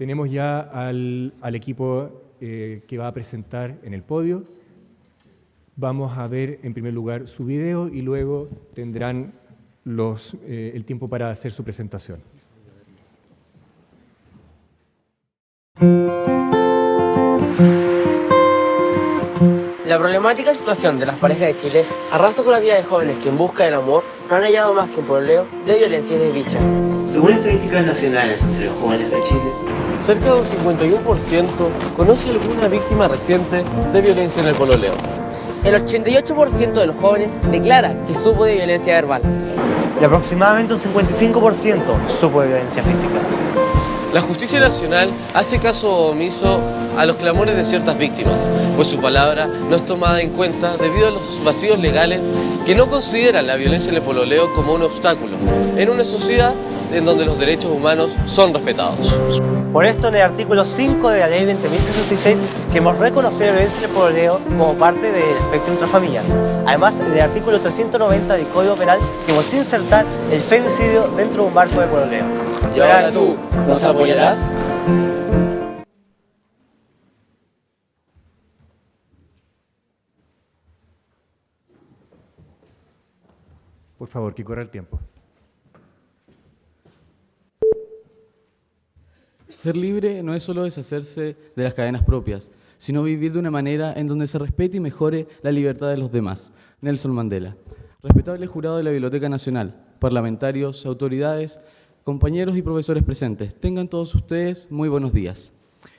tenemos ya al equipo que va a presentar en el podio. Vamos a ver en primer lugar su video y luego tendrán el tiempo para hacer su presentación. La problemática situación de las parejas de Chile arrasa con la vida de jóvenes que en busca del amor no han hallado más que un pololeo de violencia y desdicha. Según estadísticas nacionales entre los jóvenes de Chile, cerca de un 51% conoce alguna víctima reciente de violencia en el pololeo. El 88% de los jóvenes declara que supo de violencia verbal. y aproximadamente un 55% supo de violencia física. La justicia nacional hace caso omiso a los clamores de ciertas víctimas, pues su palabra no es tomada en cuenta debido a los vacíos legales que no consideran la violencia en el pololeo como un obstáculo en una sociedad en donde los derechos humanos son respetados. Por esto, en el artículo 5 de la Ley 20.066 queremos reconocer la violencia en el pololeo como parte del espectro intrafamiliar. Además, en el artículo 390 del Código Penal queremos insertar el femicidio dentro de un marco de pololeo. ¿Y ahora tú nos apoyarás? Por favor, que corra el tiempo. Ser libre no es solo deshacerse de las cadenas propias, sino vivir de una manera en donde se respete y mejore la libertad de los demás. Nelson Mandela. Respetable jurado de la Biblioteca Nacional, parlamentarios, autoridades, compañeros y profesores presentes, tengan todos ustedes muy buenos días.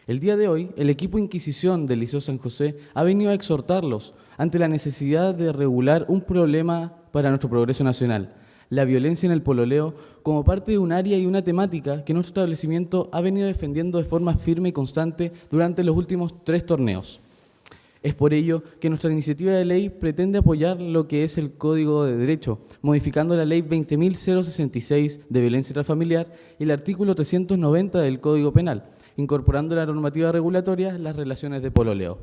El día de hoy, el equipo Inquisición del Liceo San José ha venido a exhortarlos ante la necesidad de regular un problema para nuestro progreso nacional, la violencia en el pololeo, como parte de un área y una temática que nuestro establecimiento ha venido defendiendo de forma firme y constante durante los últimos 3 torneos. Es por ello que nuestra iniciativa de ley pretende apoyar lo que es el Código de Derecho, modificando la Ley 20.066 de violencia intrafamiliar y el artículo 390 del Código Penal, incorporando la normativa regulatoria las relaciones de pololeo.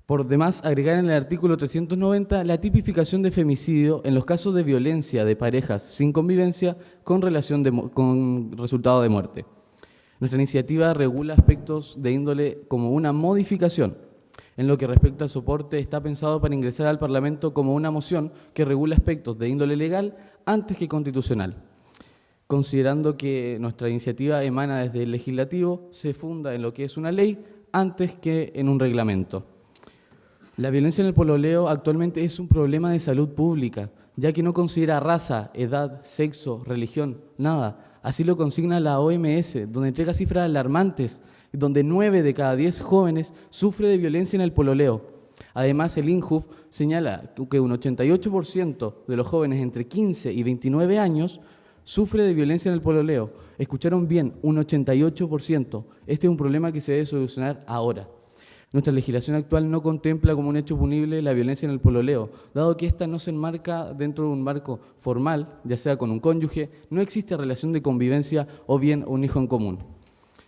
Por demás, agregar en el artículo 390 la tipificación de femicidio en los casos de violencia de parejas sin convivencia con resultado de muerte. Nuestra iniciativa regula aspectos de índole como una modificación. En lo que respecta al soporte, está pensado para ingresar al Parlamento como una moción que regula aspectos de índole legal antes que constitucional. Considerando que nuestra iniciativa emana desde el legislativo, se funda en lo que es una ley antes que en un reglamento. La violencia en el pololeo actualmente es un problema de salud pública, ya que no considera raza, edad, sexo, religión, nada. Así lo consigna la OMS, donde entrega cifras alarmantes, donde 9 de cada 10 jóvenes sufre de violencia en el pololeo. Además, el INJUF señala que un 88% de los jóvenes entre 15 y 29 años sufre de violencia en el pololeo. Escucharon bien, un 88%. Este es un problema que se debe solucionar ahora. Nuestra legislación actual no contempla como un hecho punible la violencia en el pololeo, dado que ésta no se enmarca dentro de un marco formal, ya sea con un cónyuge, no existe relación de convivencia o bien un hijo en común.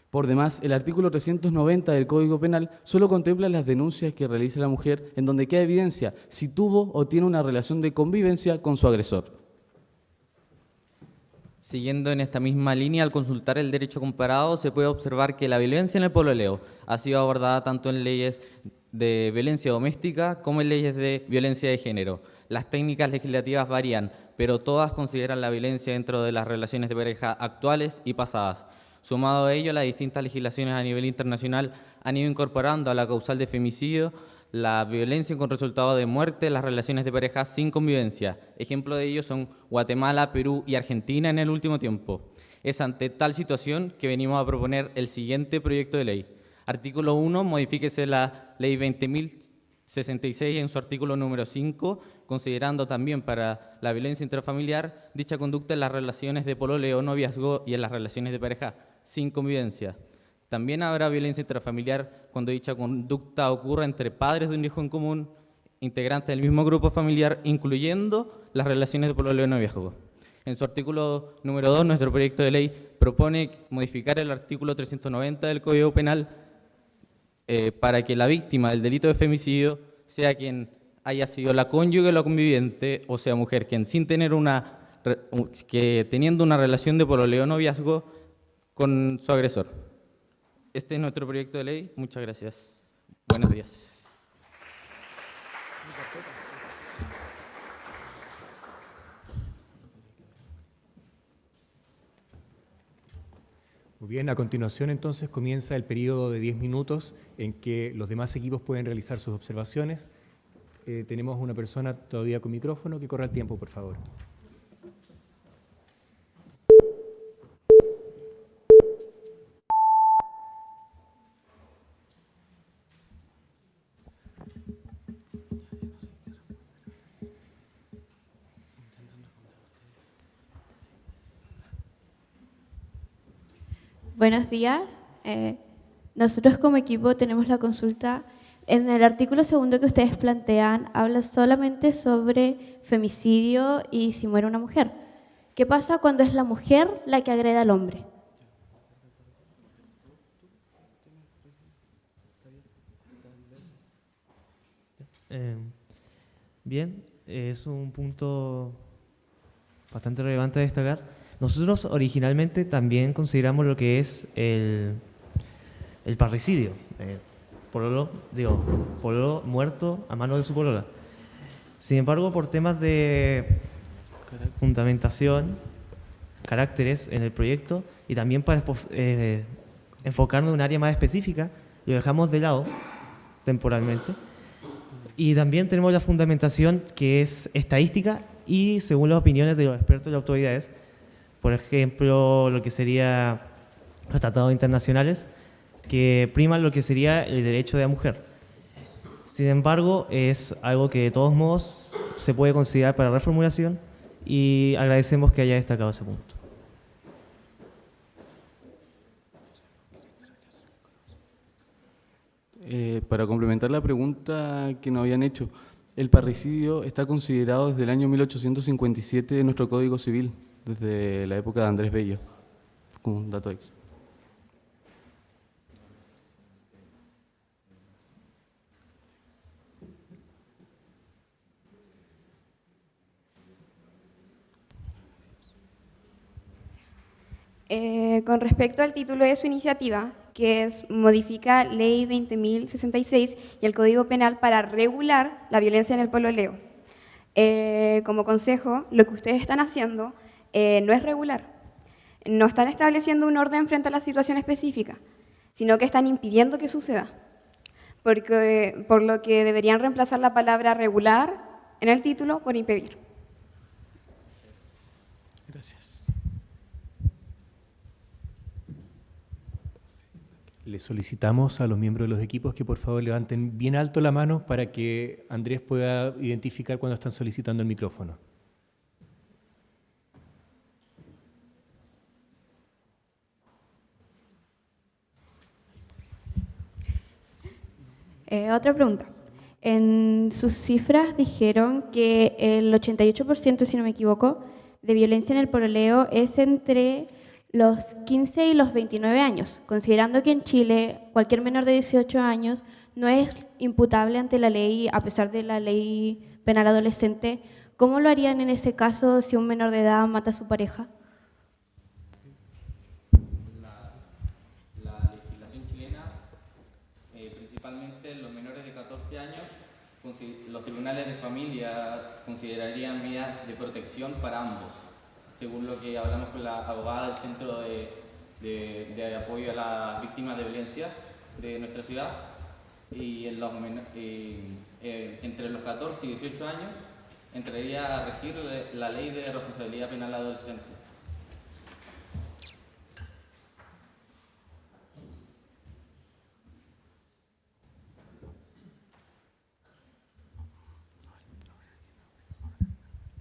Por demás, el artículo 390 del Código Penal solo contempla las denuncias que realiza la mujer en donde queda evidencia si tuvo o tiene una relación de convivencia con su agresor. Siguiendo en esta misma línea, al consultar el derecho comparado, se puede observar que la violencia en el pololeo ha sido abordada tanto en leyes de violencia doméstica como en leyes de violencia de género. Las técnicas legislativas varían, pero todas consideran la violencia dentro de las relaciones de pareja actuales y pasadas. Sumado a ello, las distintas legislaciones a nivel internacional han ido incorporando a la causal de femicidio la violencia con resultado de muerte, las relaciones de pareja sin convivencia. Ejemplo de ello son Guatemala, Perú y Argentina en el último tiempo. Es ante tal situación que venimos a proponer el siguiente proyecto de ley. Artículo 1, modifíquese la Ley 20.066 en su artículo número 5, considerando también para la violencia intrafamiliar dicha conducta en las relaciones de pololeo, noviazgo y en las relaciones de pareja sin convivencia. También habrá violencia intrafamiliar cuando dicha conducta ocurra entre padres de un hijo en común, integrantes del mismo grupo familiar, incluyendo las relaciones de pololeo y noviazgo. En su artículo número 2, nuestro proyecto de ley propone modificar el artículo 390 del Código Penal para que la víctima del delito de femicidio sea quien haya sido la cónyuge o la conviviente, o sea, mujer, quien sin tener teniendo una relación de pololeo o noviazgo, con su agresor. Este es nuestro proyecto de ley. Muchas gracias. Buenos días. Muy bien, a continuación entonces comienza el periodo de 10 minutos en que los demás equipos pueden realizar sus observaciones. Tenemos una persona todavía con micrófono, que corra el tiempo, por favor. Buenos días. Nosotros como equipo tenemos la consulta. En el artículo segundo que ustedes plantean, habla solamente sobre femicidio y si muere una mujer. ¿Qué pasa cuando es la mujer la que agrede al hombre? Bien, es un punto bastante relevante a destacar. Nosotros originalmente también consideramos lo que es el parricidio, pololo muerto a mano de su polola. Sin embargo, por temas de fundamentación, caracteres en el proyecto y también para enfocarnos en un área más específica, lo dejamos de lado temporalmente. Y también tenemos la fundamentación que es estadística y según las opiniones de los expertos y las autoridades, por ejemplo, lo que sería los tratados internacionales, que priman lo que sería el derecho de la mujer. Sin embargo, es algo que de todos modos se puede considerar para reformulación y agradecemos que haya destacado ese punto. Para complementar la pregunta que nos habían hecho, el parricidio está considerado desde el año 1857 de nuestro Código Civil, desde la época de Andrés Bello, como un dato extra. Con respecto al título de su iniciativa, que es modifica Ley 20.066 y el Código Penal para regular la violencia en el pololeo. Como consejo, lo que ustedes están haciendo no es regular. No están estableciendo un orden frente a la situación específica, sino que están impidiendo que suceda. Por lo que deberían reemplazar la palabra regular en el título por impedir. Gracias. Le solicitamos a los miembros de los equipos que por favor levanten bien alto la mano para que Andrés pueda identificar cuando están solicitando el micrófono. Otra pregunta. En sus cifras dijeron que el 88%, si no me equivoco, de violencia en el pololeo es entre los 15 y los 29 años, considerando que en Chile cualquier menor de 18 años no es imputable ante la ley, a pesar de la ley penal adolescente. ¿Cómo lo harían en ese caso si un menor de edad mata a su pareja? La legislación chilena, principalmente los menores de 14 años, los tribunales de familia considerarían medidas de protección para ambos, según lo que hablamos con la abogada del Centro de Apoyo a las Víctimas de Violencia de nuestra ciudad. Y entre los 14 y 18 años entraría a regir la ley de responsabilidad penal adolescente.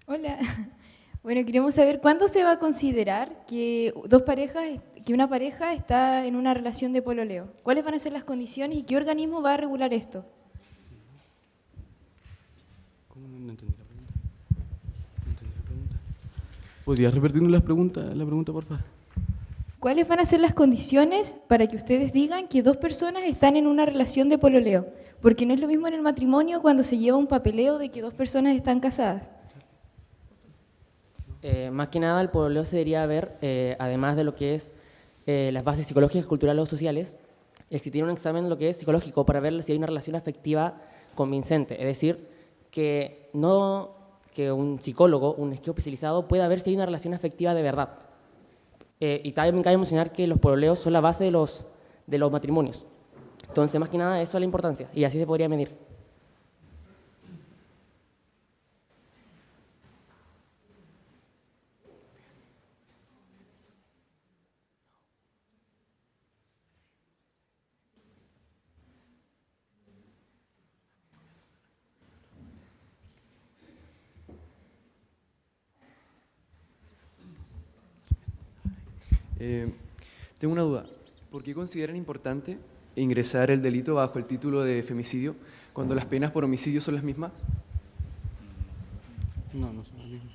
Hola. Bueno, queremos saber cuándo se va a considerar que una pareja está en una relación de pololeo. ¿Cuáles van a ser las condiciones y qué organismo va a regular esto? ¿Cómo no entendí la pregunta? No entendí la pregunta. ¿Podrías repetirnos la pregunta, por favor? ¿Cuáles van a ser las condiciones para que ustedes digan que dos personas están en una relación de pololeo? Porque no es lo mismo en el matrimonio cuando se lleva un papeleo de que dos personas están casadas. Más que nada el pololeo se debería ver, además de lo que es las bases psicológicas, culturales o sociales, existiría un examen lo que es psicológico para ver si hay una relación afectiva convincente, es decir, que no que un psicólogo, un psicólogo especializado pueda ver si hay una relación afectiva de verdad. Y también cabe mencionar que los pololeos son la base de los matrimonios. Entonces, más que nada, eso es la importancia, y así se podría medir. Tengo una duda. ¿Por qué consideran importante ingresar el delito bajo el título de femicidio cuando las penas por homicidio son las mismas? No, no son las mismas.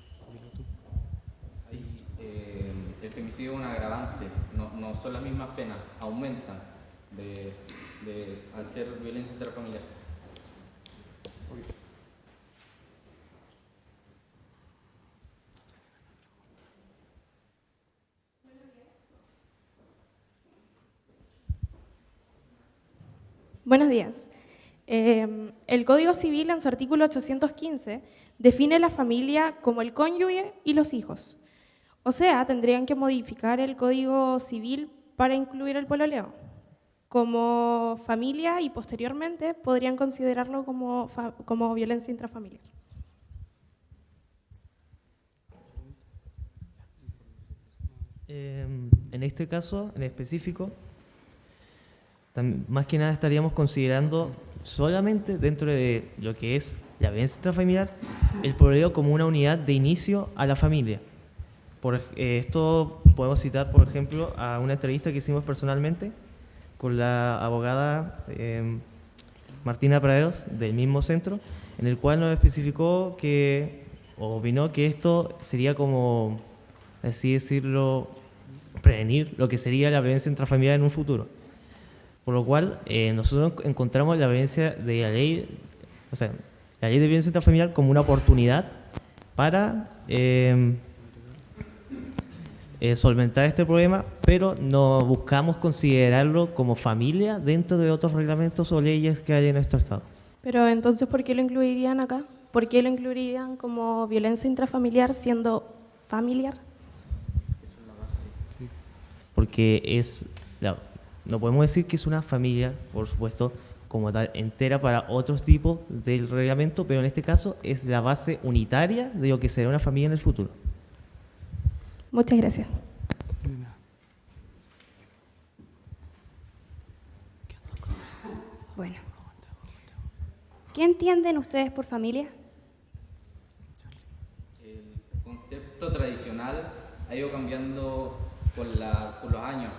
El femicidio es un agravante, no son las mismas penas, aumentan al ser violencia intrafamiliar. Buenos días. El Código Civil, en su artículo 815, define la familia como el cónyuge y los hijos. O sea, tendrían que modificar el Código Civil para incluir el pololeo como familia y posteriormente podrían considerarlo como violencia intrafamiliar. En este caso, en específico, más que nada estaríamos considerando solamente dentro de lo que es la violencia intrafamiliar el pololeo como una unidad de inicio a la familia. Esto podemos citar, por ejemplo, a una entrevista que hicimos personalmente con la abogada Martina Praderos del mismo centro, en el cual nos especificó o opinó que esto sería como, así decirlo, prevenir lo que sería la violencia intrafamiliar en un futuro. Por lo cual, nosotros encontramos la violencia de la ley de violencia intrafamiliar como una oportunidad para solventar este problema, pero no buscamos considerarlo como familia dentro de otros reglamentos o leyes que hay en nuestro Estado. Pero entonces, ¿por qué lo incluirían acá? ¿Por qué lo incluirían como violencia intrafamiliar siendo familiar? Porque no podemos decir que es una familia, por supuesto, como tal, entera para otros tipos del reglamento, pero en este caso es la base unitaria de lo que será una familia en el futuro. Muchas gracias. Bueno. ¿Qué entienden ustedes por familia? El concepto tradicional ha ido cambiando con los años.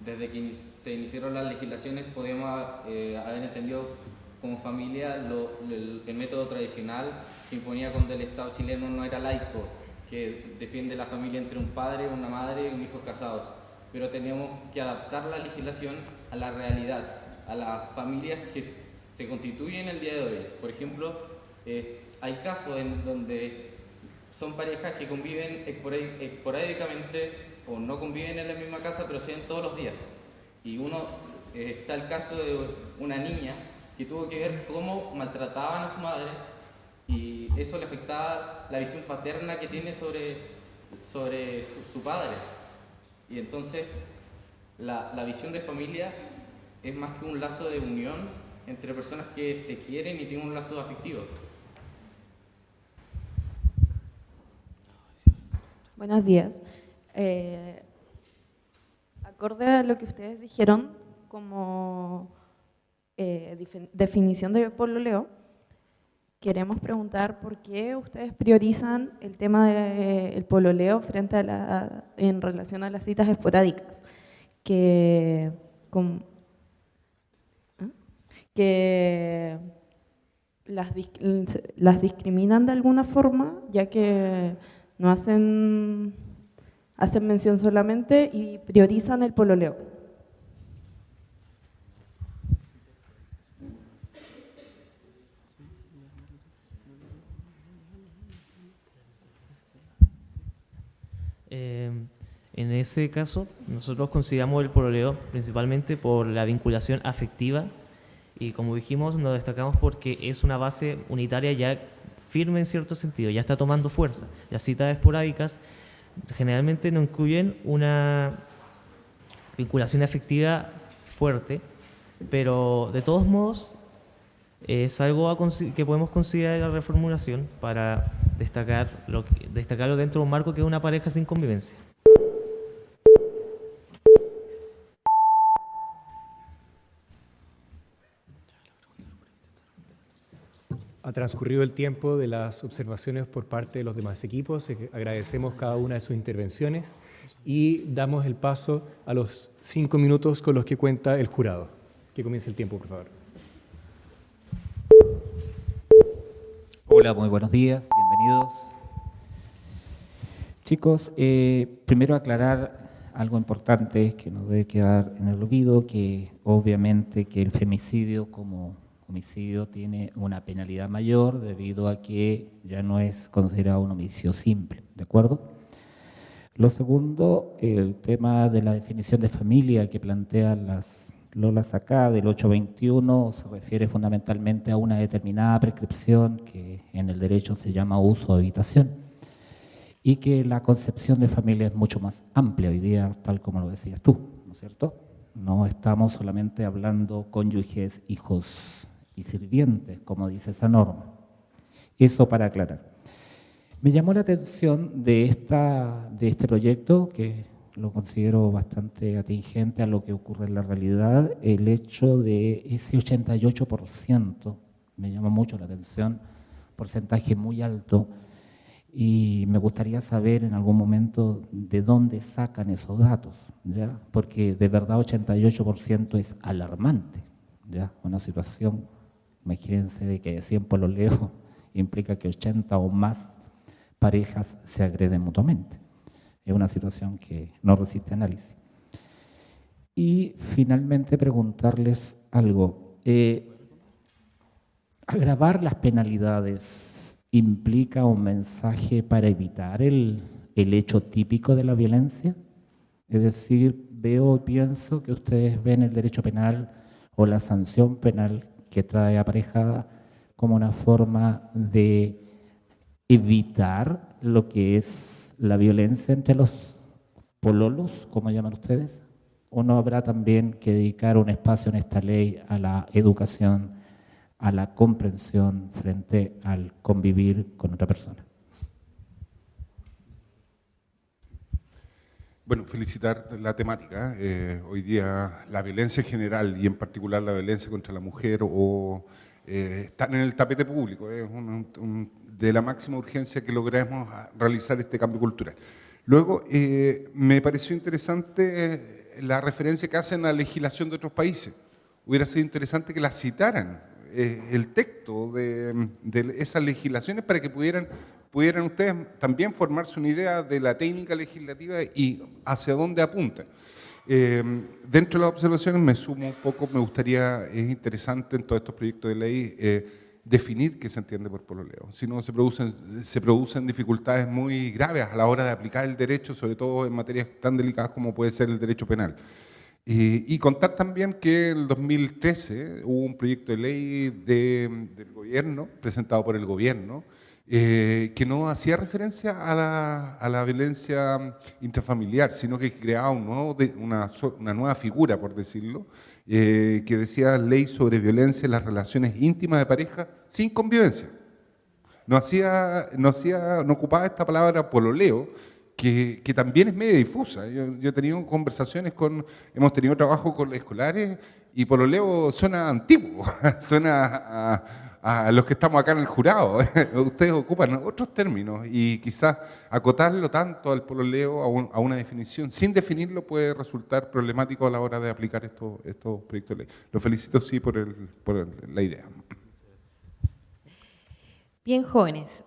Desde que se iniciaron las legislaciones podíamos haber entendido como familia el método tradicional que imponía cuando el Estado chileno no era laico, que defiende la familia entre un padre, una madre y un hijo casados. Pero tenemos que adaptar la legislación a la realidad, a las familias que se constituyen el día de hoy. Por ejemplo, hay casos en donde son parejas que conviven esporádicamente o no conviven en la misma casa, pero se ven todos los días. Y está el caso de una niña que tuvo que ver cómo maltrataban a su madre y eso le afectaba la visión paterna que tiene sobre su padre. Y entonces la visión de familia es más que un lazo de unión entre personas que se quieren y tienen un lazo afectivo. Buenos días. Acorde a lo que ustedes dijeron como definición de pololeo, queremos preguntar por qué ustedes priorizan el tema del pololeo frente a en relación a las citas esporádicas, que las discriminan de alguna forma, ya que no hacen mención solamente y priorizan el pololeo. En ese caso, nosotros consideramos el pololeo principalmente por la vinculación afectiva y, como dijimos, nos destacamos porque es una base unitaria ya firme en cierto sentido, ya está tomando fuerza. Las citas esporádicas generalmente no incluyen una vinculación afectiva fuerte, pero de todos modos es algo que podemos considerar en la reformulación para destacarlo dentro de un marco que es una pareja sin convivencia. Ha transcurrido el tiempo de las observaciones por parte de los demás equipos. Agradecemos cada una de sus intervenciones y damos el paso a los 5 minutos con los que cuenta el jurado. Que comience el tiempo, por favor. Hola, muy buenos días, bienvenidos. Chicos, primero aclarar algo importante que no debe quedar en el olvido, que obviamente que el femicidio como homicidio tiene una penalidad mayor debido a que ya no es considerado un homicidio simple, ¿de acuerdo? Lo segundo, el tema de la definición de familia que plantean las Lolas acá, del 821, se refiere fundamentalmente a una determinada prescripción que en el derecho se llama uso o habitación, y que la concepción de familia es mucho más amplia hoy día, tal como lo decías tú, ¿no es cierto? No estamos solamente hablando cónyuges, hijos y sirvientes, como dice esa norma. Eso para aclarar. Me llamó la atención de este proyecto, que lo considero bastante atingente a lo que ocurre en la realidad, el hecho de ese 88%, me llama mucho la atención, porcentaje muy alto, y me gustaría saber en algún momento de dónde sacan esos datos, ¿ya? Porque de verdad 88% es alarmante, ¿ya? Una situación, imagínense, de que 100 pololeos implica que 80 o más parejas se agreden mutuamente. Es una situación que no resiste análisis. Y finalmente preguntarles algo. ¿Agravar las penalidades implica un mensaje para evitar el hecho típico de la violencia? Es decir, veo y pienso que ustedes ven el derecho penal o la sanción penal que trae aparejada como una forma de evitar lo que es la violencia entre los pololos, como llaman ustedes, o no habrá también que dedicar un espacio en esta ley a la educación, a la comprensión frente al convivir con otra persona. Bueno, felicitar la temática. Hoy día la violencia en general y en particular la violencia contra la mujer están en el tapete público. Es de la máxima urgencia que logremos realizar este cambio cultural. Luego, me pareció interesante la referencia que hacen a la legislación de otros países. Hubiera sido interesante que la citaran, el texto de esas legislaciones para que pudieran ustedes también formarse una idea de la técnica legislativa y hacia dónde apunta. Dentro de las observaciones me sumo un poco, es interesante en todos estos proyectos de ley definir qué se entiende por pololeo. Si no, se producen dificultades muy graves a la hora de aplicar el derecho, sobre todo en materias tan delicadas como puede ser el derecho penal. Y contar también que en el 2013 hubo un proyecto de ley del gobierno, presentado por el gobierno, que no hacía referencia a la violencia intrafamiliar, sino que creaba una nueva figura, por decirlo, que decía Ley sobre violencia en las relaciones íntimas de pareja sin convivencia. No ocupaba esta palabra pololeo, que también es medio difusa. Yo he tenido conversaciones hemos tenido trabajo con los escolares y pololeo suena antiguo, suena a los que estamos acá en el jurado. Ustedes ocupan otros términos y quizás acotarlo tanto al pololeo a una definición, sin definirlo, puede resultar problemático a la hora de aplicar estos proyectos de ley. Los felicito, sí, por la idea. Bien, jóvenes.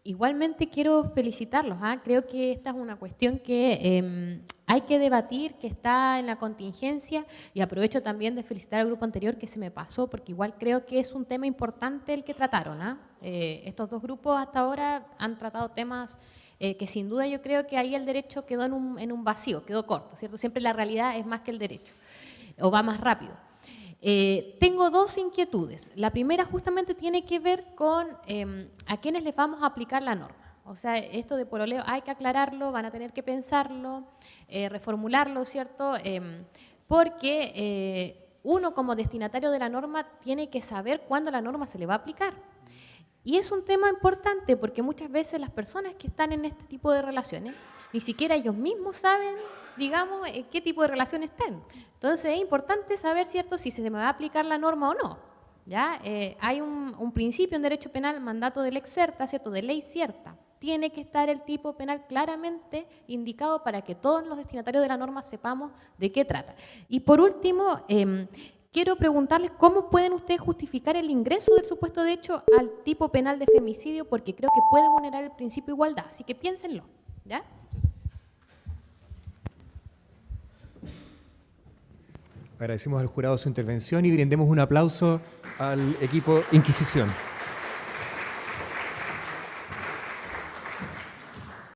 Igualmente quiero felicitarlos. Creo que esta es una cuestión que hay que debatir, que está en la contingencia, y aprovecho también de felicitar al grupo anterior que se me pasó, porque igual creo que es un tema importante el que trataron. Estos dos grupos hasta ahora han tratado temas que sin duda yo creo que ahí el derecho quedó en un vacío, quedó corto, ¿cierto? Siempre la realidad es más que el derecho, o va más rápido. Tengo dos inquietudes. La primera justamente tiene que ver con a quiénes les vamos a aplicar la norma. O sea, esto de pololeo hay que aclararlo, van a tener que pensarlo, reformularlo, ¿cierto? Porque uno como destinatario de la norma tiene que saber cuándo la norma se le va a aplicar. Y es un tema importante porque muchas veces las personas que están en este tipo de relaciones, ni siquiera ellos mismos saben, digamos, qué tipo de relación están. Entonces es importante saber, ¿cierto?, si se me va a aplicar la norma o no. ¿Ya? Hay un principio en derecho penal, mandato de lex certa, ¿cierto?, de ley cierta. Tiene que estar el tipo penal claramente indicado para que todos los destinatarios de la norma sepamos de qué trata. Y por último, quiero preguntarles cómo pueden ustedes justificar el ingreso del supuesto de hecho al tipo penal de femicidio, porque creo que puede vulnerar el principio de igualdad. Así que piénsenlo. ¿Ya? Agradecemos al jurado su intervención y brindemos un aplauso al equipo Inquisición.